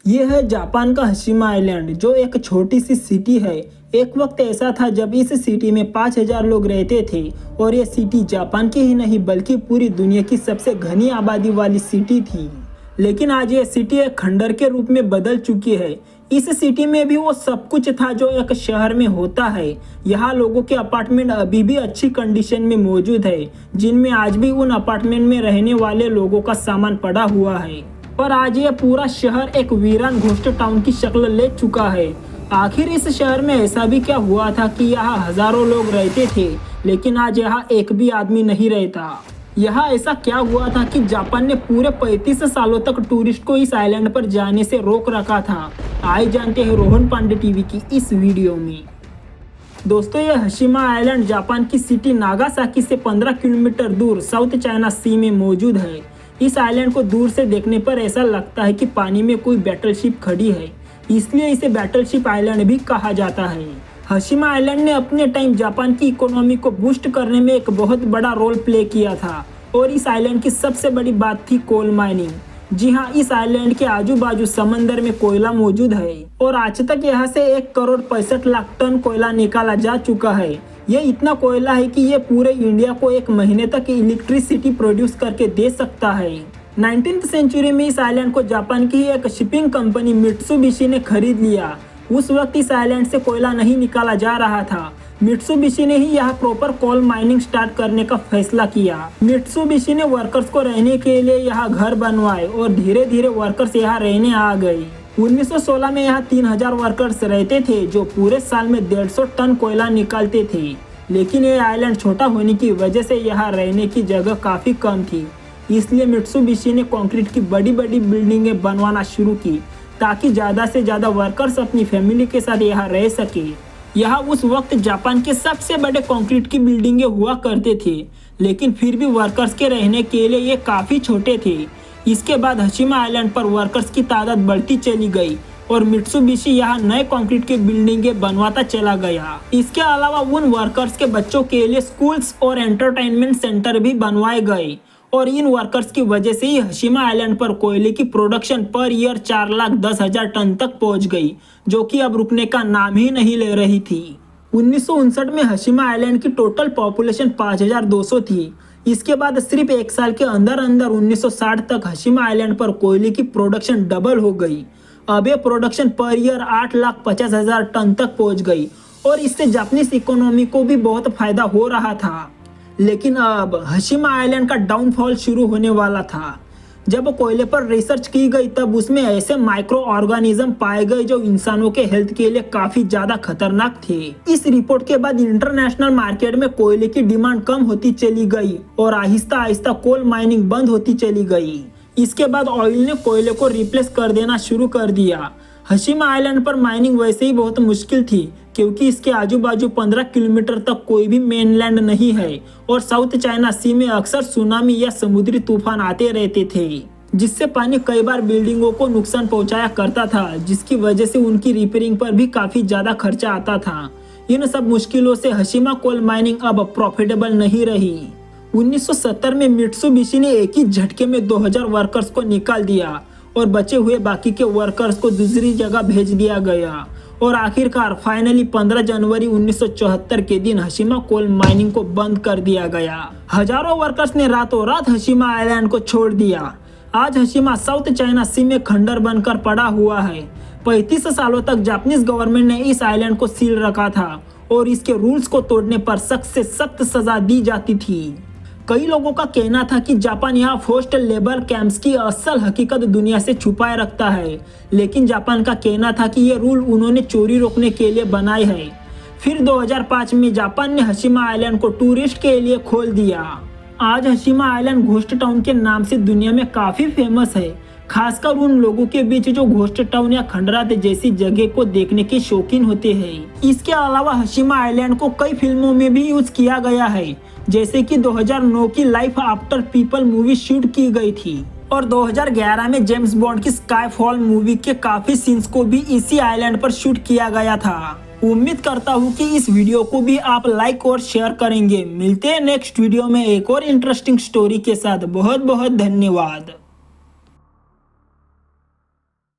ये है जापान का हशीमा आइलैंड, जो एक छोटी सी सिटी है। एक वक्त ऐसा था जब इस सिटी में 5000 लोग रहते थे और ये सिटी जापान की ही नहीं बल्कि पूरी दुनिया की सबसे घनी आबादी वाली सिटी थी। लेकिन आज ये सिटी एक खंडर के रूप में बदल चुकी है। इस सिटी में भी वो सब कुछ था जो एक शहर में होता है। यहाँ लोगों के अपार्टमेंट अभी भी अच्छी कंडीशन में मौजूद है, जिनमें आज भी उन अपार्टमेंट में रहने वाले लोगों का सामान पड़ा हुआ है। पर आज ये पूरा शहर एक वीरान घोस्ट टाउन की शक्ल ले चुका है। आखिर इस शहर में ऐसा भी क्या हुआ था कि यहाँ हजारों लोग रहते थे लेकिन आज यहाँ एक भी आदमी नहीं रहता। यहाँ ऐसा क्या हुआ था कि जापान ने पूरे 35 सालों तक टूरिस्ट को इस आइलैंड पर जाने से रोक रखा था। आइए जानते हैं रोहन पांडे टीवी की इस वीडियो में। दोस्तों, ये हशीमा आइलैंड जापान की सिटी नागासाकी से 15 किलोमीटर दूर साउथ चाइना सी में मौजूद है। इस आइलैंड को दूर से देखने पर ऐसा लगता है कि पानी में कोई बैटलशिप खड़ी है, इसलिए इसे बैटलशिप आइलैंड भी कहा जाता है। हशीमा आइलैंड ने अपने टाइम जापान की इकोनॉमी को बूस्ट करने में एक बहुत बड़ा रोल प्ले किया था और इस आइलैंड की सबसे बड़ी बात थी कोल माइनिंग। जी हाँ, इस आइलैंड के आजू बाजू समंदर में कोयला मौजूद है और आज तक यहाँ से 1,65,00,000 टन कोयला निकाला जा चुका है। ये इतना कोयला है कि ये पूरे इंडिया को एक महीने तक इलेक्ट्रिसिटी प्रोड्यूस करके दे सकता है। 19th सेंचुरी में इस आइलैंड को जापान की एक शिपिंग कंपनी मित्सुबिशी ने खरीद लिया। उस वक्त इस आइलैंड से कोयला नहीं निकाला जा रहा था। मित्सुबिशी ने ही यहाँ प्रॉपर कोल माइनिंग स्टार्ट करने का फैसला किया। मित्सुबिशी ने वर्कर्स को रहने के लिए यहाँ घर बनवाए और धीरे धीरे वर्कर्स यहाँ रहने आ गए। 1916 में यहाँ 3000 वर्कर्स रहते थे जो पूरे साल में 150 टन कोयला निकालते थे। लेकिन ये आइलैंड छोटा होने की वजह से यहाँ रहने की जगह काफ़ी कम थी, इसलिए मित्सुबिशी ने कंक्रीट की बड़ी बड़ी बिल्डिंगें बनवाना शुरू की ताकि ज़्यादा से ज़्यादा वर्कर्स अपनी फैमिली के साथ यहाँ रह सके। यहाँ उस वक्त जापान के सबसे बड़े कंक्रीट की बिल्डिंगें हुआ करते थे, लेकिन फिर भी वर्कर्स के रहने के लिए ये काफ़ी छोटे थे। इसके बाद हशीमा आइलैंड पर वर्कर्स की तादाद बढ़ती चली गई और मित्सुबिशी यहाँ नए कंक्रीट के बिल्डिंगें बनवाता चला गया। इसके अलावा उन वर्कर्स के बच्चों के लिए स्कूल्स और एंटरटेनमेंट सेंटर भी बनवाए गए और इन वर्कर्स की वजह से ही हशीमा आइलैंड पर कोयले की प्रोडक्शन पर ईयर 4,10,000 टन तक पहुंच गई, जो कि अब रुकने का नाम ही नहीं ले रही थी। 1959 में हशीमा आइलैंड की टोटल पॉपुलेशन 5,200 थी। इसके बाद सिर्फ एक साल के अंदर 1960 तक हशीमा आइलैंड पर कोयले की प्रोडक्शन डबल हो गई। अब ये प्रोडक्शन पर ईयर 8,50,000 टन तक पहुंच गई और इससे जापानीज इकोनॉमी को भी बहुत फायदा हो रहा था। लेकिन अब हशीमा आइलैंड का डाउनफॉल शुरू होने वाला था। जब कोयले पर रिसर्च की गई तब उसमें ऐसे माइक्रो ऑर्गेनिज्म पाए गए जो इंसानों के हेल्थ के लिए काफी ज्यादा खतरनाक थे। इस रिपोर्ट के बाद इंटरनेशनल मार्केट में कोयले की डिमांड कम होती चली गई और आहिस्ता आहिस्ता कोल माइनिंग बंद होती चली गई। इसके बाद ऑयल ने कोयले को रिप्लेस कर देना शुरू कर दिया। हशीमा आइलैंड पर माइनिंग वैसे ही बहुत मुश्किल थी क्योंकि इसके आजू बाजू 15 किलोमीटर तक कोई भी मेनलैंड नहीं है और साउथ चाइना सी में अक्सर सुनामी या समुद्री तूफान आते रहते थे, जिससे पानी कई बार बिल्डिंगों को नुकसान पहुंचाया करता था, जिसकी वजह से उनकी रिपेयरिंग पर भी काफी ज्यादा खर्चा आता था। इन सब मुश्किलों से हशीमा कोल माइनिंग अब प्रॉफिटेबल नहीं रही। 1970 में मित्सुबिशी ने एक ही झटके में 2000 वर्कर्स को निकाल दिया और बचे हुए बाकी के वर्कर्स को दूसरी जगह भेज दिया गया और आखिरकार फाइनली 15 जनवरी 1974 के दिन हशीमा कोल माइनिंग को बंद कर दिया गया। हजारों वर्कर्स ने रातों रात हशीमा आइलैंड को छोड़ दिया। आज हशीमा साउथ चाइना सी में खंडर बनकर पड़ा हुआ है। 35 सालों तक जापानीज गवर्नमेंट ने इस आइलैंड को सील रखा था और इसके रूल्स को तोड़ने पर सख्त से सख्त सजा दी जाती थी। कई लोगों का कहना था कि जापान यहाँ फोर्स्ड लेबर कैंप्स की असल हकीकत दुनिया से छुपाए रखता है, लेकिन जापान का कहना था कि ये रूल उन्होंने चोरी रोकने के लिए बनाए हैं। फिर 2005 में जापान ने हशीमा आइलैंड को टूरिस्ट के लिए खोल दिया। आज हशीमा आइलैंड घोस्ट टाउन के नाम से दुनिया में काफी फेमस है, खासकर उन लोगों के बीच जो घोस्ट टाउन या खंडरात जैसी जगह को देखने के शौकीन होते हैं। इसके अलावा हशीमा आइलैंड को कई फिल्मों में भी यूज किया गया है, जैसे कि 2009 की life after people movie shoot की गई थी और 2011 में जेम्स बॉन्ड की स्काईफॉल मूवी के काफी सीन्स को भी इसी आइलैंड पर शूट किया गया था। उम्मीद करता हूँ कि इस वीडियो को भी आप लाइक और शेयर करेंगे। मिलते हैं नेक्स्ट वीडियो में एक और इंटरेस्टिंग स्टोरी के साथ। बहुत बहुत धन्यवाद।